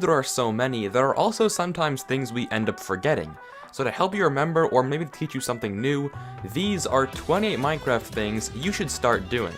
There are so many, there are also sometimes things we end up forgetting. So to help you remember, or maybe to teach you something new, these are 28 Minecraft things you should start doing.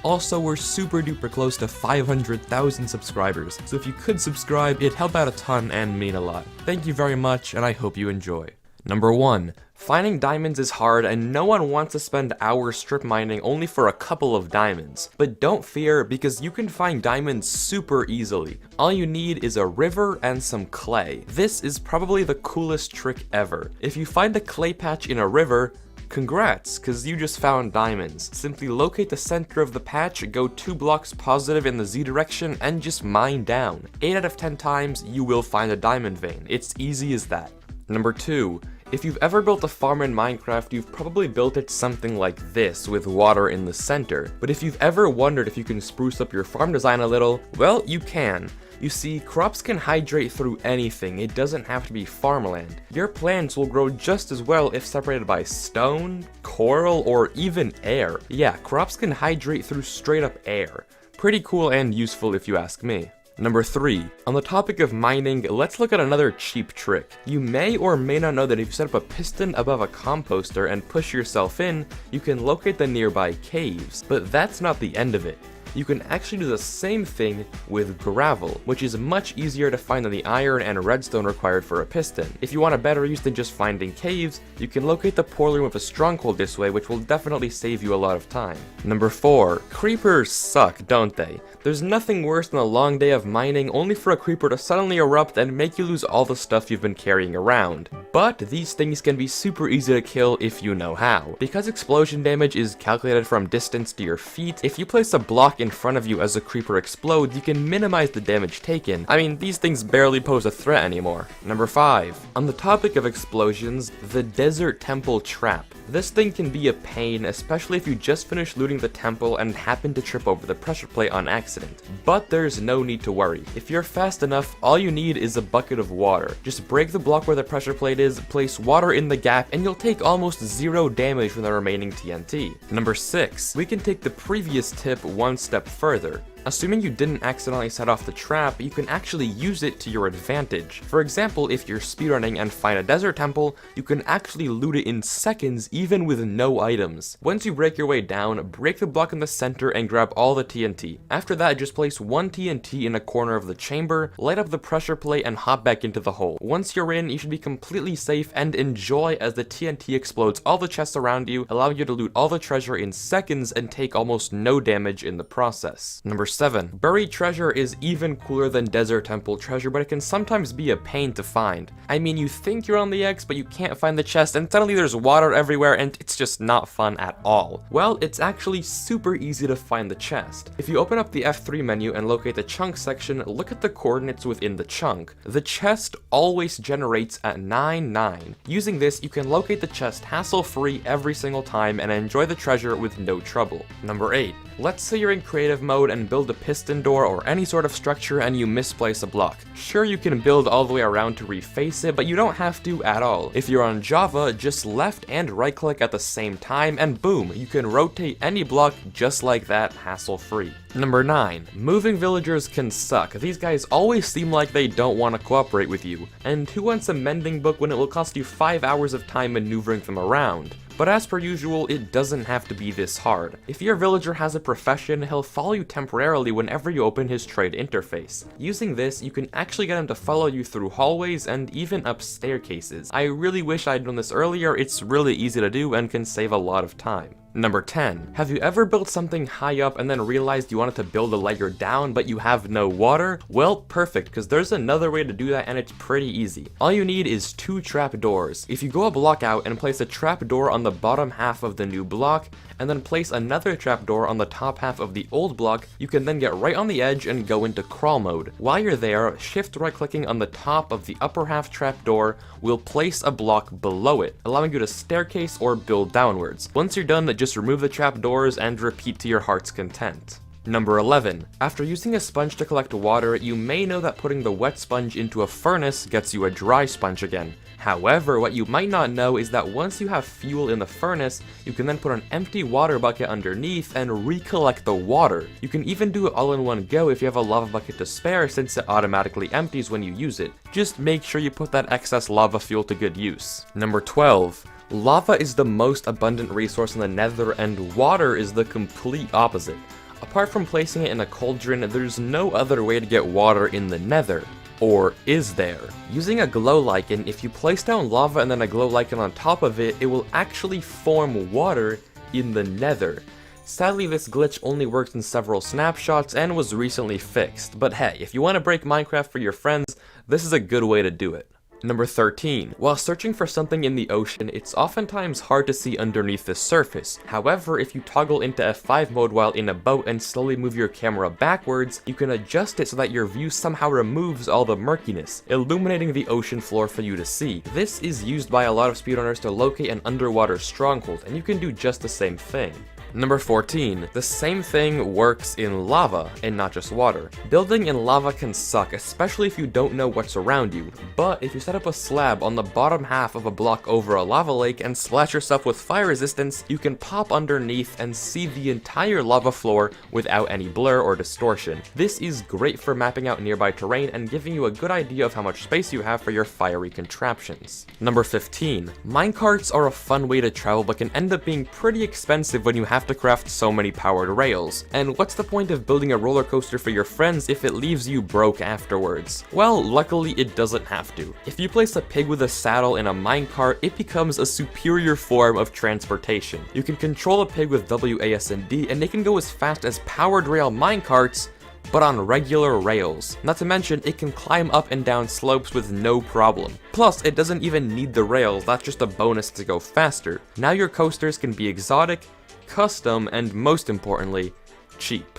Also, we're super duper close to 500,000 subscribers, so if you could subscribe, it'd help out a ton and mean a lot. Thank you very much, and I hope you enjoy. Number 1. Finding diamonds is hard, and no one wants to spend hours strip mining only for a couple of diamonds. But don't fear, because you can find diamonds super easily. All you need is a river and some clay. This is probably the coolest trick ever. If you find a clay patch in a river, congrats, cause you just found diamonds. Simply locate the center of the patch, go 2 blocks positive in the Z direction, and just mine down. 8 out of 10 times, you will find a diamond vein. It's easy as that. Number 2. If you've ever built a farm in Minecraft, you've probably built it something like this, with water in the center. But if you've ever wondered if you can spruce up your farm design a little, well, you can. You see, crops can hydrate through anything, it doesn't have to be farmland. Your plants will grow just as well if separated by stone, coral, or even air. Yeah, crops can hydrate through straight up air. Pretty cool and useful if you ask me. Number 3. On the topic of mining, let's look at another cheap trick. You may or may not know that if you set up a piston above a composter and push yourself in, you can locate the nearby caves. But that's not the end of it. You can actually do the same thing with gravel, which is much easier to find than the iron and redstone required for a piston. If you want a better use than just finding caves, you can locate the portal room of a stronghold this way, which will definitely save you a lot of time. Number 4. Creepers suck, don't they? There's nothing worse than a long day of mining only for a creeper to suddenly erupt and make you lose all the stuff you've been carrying around. But these things can be super easy to kill if you know how. Because explosion damage is calculated from distance to your feet, if you place a block in front of you as a creeper explodes, you can minimize the damage taken. I mean, these things barely pose a threat anymore. Number 5. On the topic of explosions, the Desert Temple Trap. This thing can be a pain, especially if you just finished looting the temple and happen to trip over the pressure plate on accident. But there's no need to worry. If you're fast enough, all you need is a bucket of water. Just break the block where the pressure plate is, place water in the gap, and you'll take almost 0 damage from the remaining TNT. Number 6. We can take the previous tip one step further. Assuming you didn't accidentally set off the trap, you can actually use it to your advantage. For example, if you're speedrunning and find a desert temple, you can actually loot it in seconds even with no items. Once you break your way down, break the block in the center and grab all the TNT. After that, just place 1 TNT in a corner of the chamber, light up the pressure plate, and hop back into the hole. Once you're in, you should be completely safe and enjoy as the TNT explodes all the chests around you, allowing you to loot all the treasure in seconds and take almost no damage in the process. Number 7. Buried treasure is even cooler than Desert Temple treasure, but it can sometimes be a pain to find. I mean, you think you're on the X, but you can't find the chest, and suddenly there's water everywhere, and it's just not fun at all. Well, it's actually super easy to find the chest. If you open up the F3 menu and locate the chunk section, look at the coordinates within the chunk. The chest always generates at 9,9. Using this, you can locate the chest hassle-free every single time and enjoy the treasure with no trouble. Number 8. Let's say you're in creative mode and build a piston door or any sort of structure and you misplace a block. Sure, you can build all the way around to reface it, but you don't have to at all. If you're on Java, just left and right click at the same time and boom, you can rotate any block just like that, hassle-free. Number 9. Moving villagers can suck. These guys always seem like they don't want to cooperate with you. And who wants a mending book when it will cost you 5 hours of time maneuvering them around? But as per usual, it doesn't have to be this hard. If your villager has a profession, he'll follow you temporarily whenever you open his trade interface. Using this, you can actually get him to follow you through hallways and even up staircases. I really wish I'd done this earlier, it's really easy to do and can save a lot of time. Number 10. Have you ever built something high up and then realized you wanted to build a layer down but you have no water? Well, perfect, because there's another way to do that and it's pretty easy. All you need is 2 trapdoors. If you go a block out and place a trapdoor on the bottom half of the new block, and then place another trapdoor on the top half of the old block, you can then get right on the edge and go into crawl mode. While you're there, shift right clicking on the top of the upper half trapdoor will place a block below it, allowing you to staircase or build downwards. Once you're done, just remove the trapdoors and repeat to your heart's content. Number 11. After using a sponge to collect water, you may know that putting the wet sponge into a furnace gets you a dry sponge again. However, what you might not know is that once you have fuel in the furnace, you can then put an empty water bucket underneath and recollect the water. You can even do it all in one go if you have a lava bucket to spare, since it automatically empties when you use it. Just make sure you put that excess lava fuel to good use. Number 12. Lava is the most abundant resource in the Nether, and water is the complete opposite. Apart from placing it in a cauldron, there's no other way to get water in the Nether. Or is there? Using a glow lichen, if you place down lava and then a glow lichen on top of it, it will actually form water in the Nether. Sadly, this glitch only works in several snapshots and was recently fixed, but hey, if you want to break Minecraft for your friends, this is a good way to do it. Number 13. While searching for something in the ocean, it's oftentimes hard to see underneath the surface. However, if you toggle into F5 mode while in a boat and slowly move your camera backwards, you can adjust it so that your view somehow removes all the murkiness, illuminating the ocean floor for you to see. This is used by a lot of speedrunners to locate an underwater stronghold, and you can do just the same thing. Number 14. The same thing works in lava, and not just water. Building in lava can suck, especially if you don't know what's around you, but if you set up a slab on the bottom half of a block over a lava lake and splash yourself with fire resistance, you can pop underneath and see the entire lava floor without any blur or distortion. This is great for mapping out nearby terrain and giving you a good idea of how much space you have for your fiery contraptions. Number 15. Minecarts are a fun way to travel but can end up being pretty expensive when you have to craft so many powered rails. And what's the point of building a roller coaster for your friends if it leaves you broke afterwards? Well, luckily it doesn't have to. If you place a pig with a saddle in a minecart, it becomes a superior form of transportation. You can control a pig with WASD and they can go as fast as powered rail minecarts, but on regular rails. Not to mention, it can climb up and down slopes with no problem. Plus, it doesn't even need the rails, that's just a bonus to go faster. Now your coasters can be exotic, custom, and most importantly, cheap.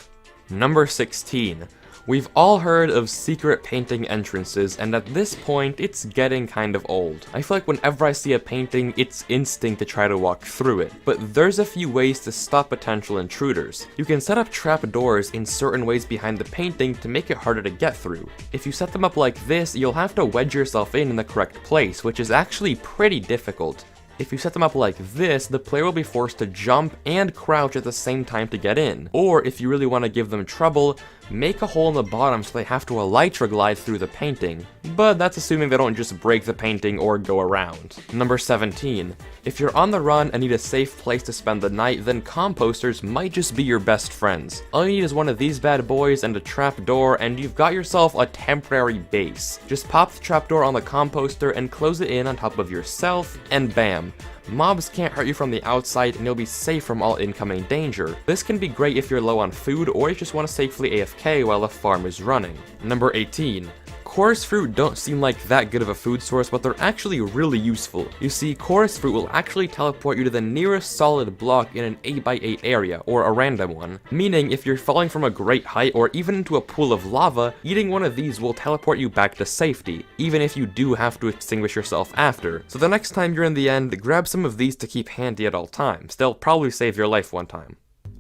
Number 16. We've all heard of secret painting entrances, and at this point, it's getting kind of old. I feel like whenever I see a painting, it's instinct to try to walk through it. But there's a few ways to stop potential intruders. You can set up trapdoors in certain ways behind the painting to make it harder to get through. If you set them up like this, you'll have to wedge yourself in the correct place, which is actually pretty difficult. If you set them up like this, the player will be forced to jump and crouch at the same time to get in. Or if you really want to give them trouble, make a hole in the bottom so they have to elytra glide through the painting. But that's assuming they don't just break the painting or go around. Number 17. If you're on the run and need a safe place to spend the night, then composters might just be your best friends. All you need is one of these bad boys and a trapdoor, and you've got yourself a temporary base. Just pop the trapdoor on the composter and close it in on top of yourself, and bam. Mobs can't hurt you from the outside and you'll be safe from all incoming danger. This can be great if you're low on food or you just want to safely AFK while a farm is running. Number 18. Chorus fruit don't seem like that good of a food source, but they're actually really useful. You see, chorus fruit will actually teleport you to the nearest solid block in an 8x8 area, or a random one. Meaning, if you're falling from a great height or even into a pool of lava, eating one of these will teleport you back to safety, even if you do have to extinguish yourself after. So the next time you're in the end, grab some of these to keep handy at all times. They'll probably save your life one time.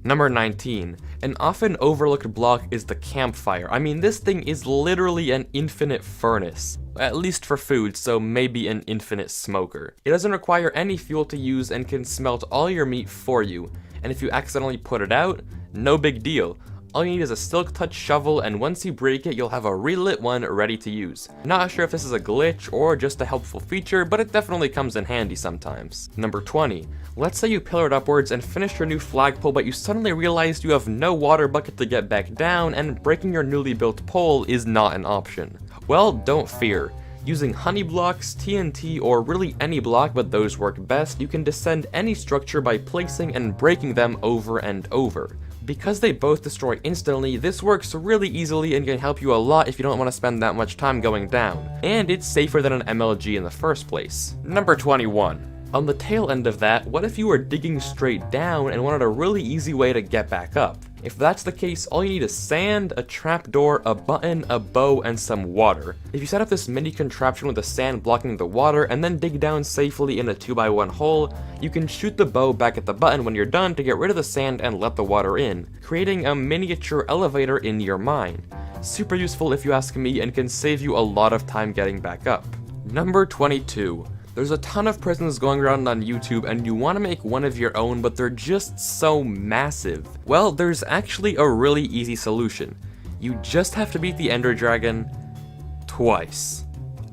Number 19. An often overlooked block is the campfire. I mean, this thing is literally an infinite furnace. At least for food, so maybe an infinite smoker. It doesn't require any fuel to use and can smelt all your meat for you. And if you accidentally put it out, no big deal. All you need is a Silk Touch shovel, and once you break it, you'll have a relit one ready to use. Not sure if this is a glitch or just a helpful feature, but it definitely comes in handy sometimes. Number 20. Let's say you pillared upwards and finished your new flagpole, but you suddenly realized you have no water bucket to get back down, and breaking your newly built pole is not an option. Well, don't fear. Using honey blocks, TNT, or really any block, but those work best, you can descend any structure by placing and breaking them over and over. Because they both destroy instantly, this works really easily and can help you a lot if you don't want to spend that much time going down. And it's safer than an MLG in the first place. Number 21. On the tail end of that, what if you were digging straight down and wanted a really easy way to get back up? If that's the case, all you need is sand, a trapdoor, a button, a bow, and some water. If you set up this mini contraption with the sand blocking the water and then dig down safely in a 2x1 hole, you can shoot the bow back at the button when you're done to get rid of the sand and let the water in, creating a miniature elevator in your mine. Super useful if you ask me, and can save you a lot of time getting back up. Number 22. There's a ton of prisons going around on YouTube and you want to make one of your own, but they're just so massive. Well, there's actually a really easy solution. You just have to beat the Ender Dragon twice.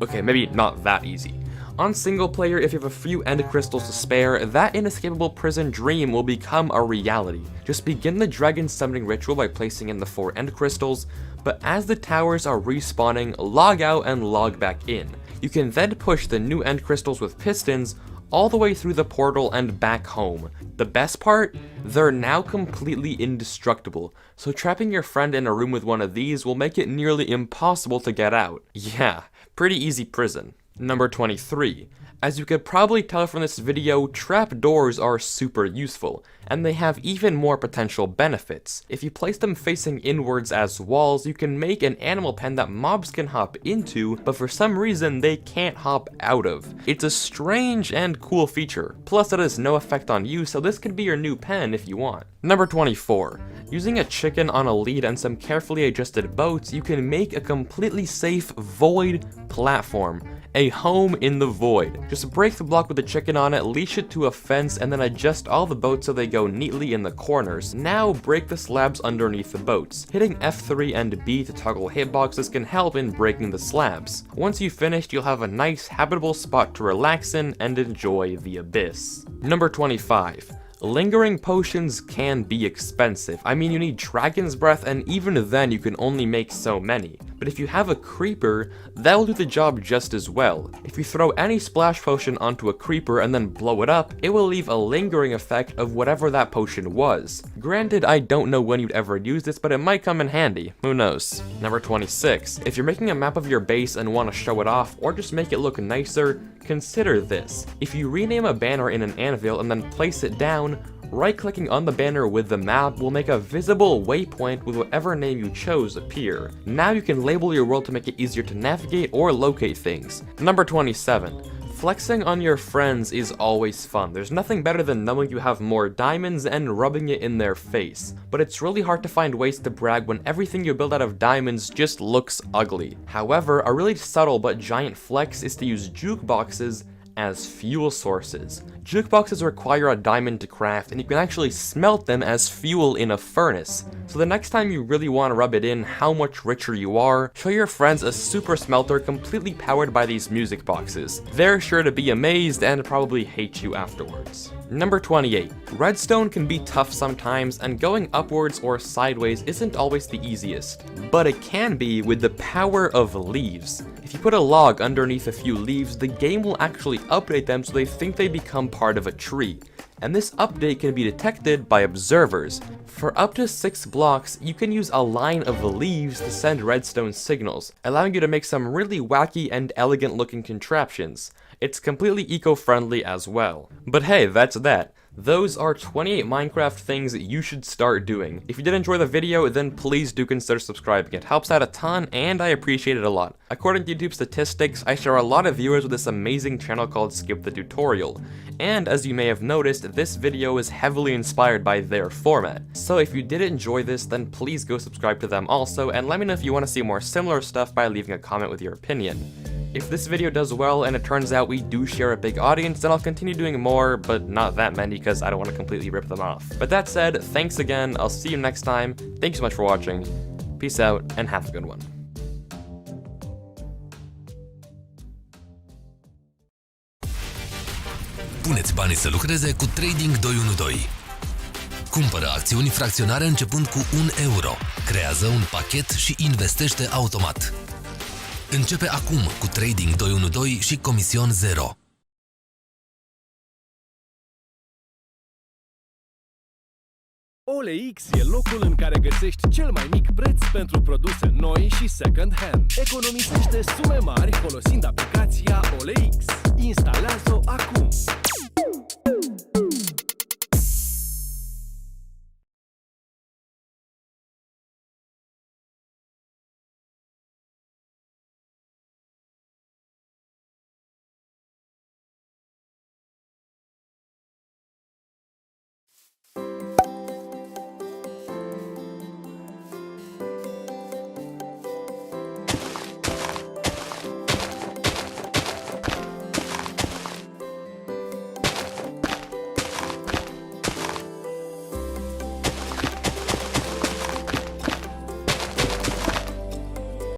Okay, maybe not that easy. On single player, if you have a few End Crystals to spare, that inescapable prison dream will become a reality. Just begin the dragon summoning ritual by placing in the 4 End Crystals, but as the towers are respawning, log out and log back in. You can then push the new End Crystals with pistons all the way through the portal and back home. The best part? They're now completely indestructible, so trapping your friend in a room with one of these will make it nearly impossible to get out. Yeah, pretty easy prison. Number 23. As you could probably tell from this video, trapdoors are super useful, and they have even more potential benefits. If you place them facing inwards as walls, you can make an animal pen that mobs can hop into, but for some reason they can't hop out of. It's a strange and cool feature, plus it has no effect on you, so this could be your new pen if you want. Number 24. Using a chicken on a lead and some carefully adjusted boats, you can make a completely safe void platform. A home in the void. Just break the block with the chicken on it, leash it to a fence, and then adjust all the boats so they go neatly in the corners. Now break the slabs underneath the boats. Hitting F3 and B to toggle hitboxes can help in breaking the slabs. Once you've finished, you'll have a nice habitable spot to relax in and enjoy the abyss. Number 25. Lingering potions can be expensive. I mean, you need Dragon's Breath, and even then you can only make so many. But if you have a creeper, that will do the job just as well. If you throw any splash potion onto a creeper and then blow it up, it will leave a lingering effect of whatever that potion was. Granted, I don't know when you'd ever use this, but it might come in handy. Who knows? Number 26. If you're making a map of your base and want to show it off, or just make it look nicer, consider this. If you rename a banner in an anvil and then place it down, right-clicking on the banner with the map will make a visible waypoint with whatever name you chose appear. Now you can label your world to make it easier to navigate or locate things. Number 27. Flexing on your friends is always fun. There's nothing better than knowing you have more diamonds and rubbing it in their face. But it's really hard to find ways to brag when everything you build out of diamonds just looks ugly. However, a really subtle but giant flex is to use jukeboxes as fuel sources. Jukeboxes require a diamond to craft, and you can actually smelt them as fuel in a furnace. So the next time you really want to rub it in how much richer you are, show your friends a super smelter completely powered by these music boxes. They're sure to be amazed and probably hate you afterwards. Number 28. Redstone can be tough sometimes, and going upwards or sideways isn't always the easiest, but it can be with the power of leaves. If you put a log underneath a few leaves, the game will actually update them so they think they become part of a tree. And this update can be detected by observers. For up to 6 blocks, you can use a line of leaves to send redstone signals, allowing you to make some really wacky and elegant looking contraptions. It's completely eco-friendly as well. But hey, that's that. Those are 28 Minecraft things you should start doing. If you did enjoy the video, then please do consider subscribing. It helps out a ton, and I appreciate it a lot. According to YouTube statistics, I share a lot of viewers with this amazing channel called Skip the Tutorial. And as you may have noticed, this video is heavily inspired by their format. So if you did enjoy this, then please go subscribe to them also, and let me know if you want to see more similar stuff by leaving a comment with your opinion. If this video does well and it turns out we do share a big audience, then I'll continue doing more, but not that many because I don't want to completely rip them off. But that said, thanks again, I'll see you next time, thank you so much for watching, peace out, and have a good one. Puneți banii să lucreze cu Trading 212. Cumpără acțiuni fracționare începând cu 1 euro. Creează un pachet și investește automat. Începe acum cu Trading 212 și comision 0. OLX e locul în care găsești cel mai mic preț pentru produse noi și second hand. Economisește sume mari folosind aplicația OLX. Instalează-o acum!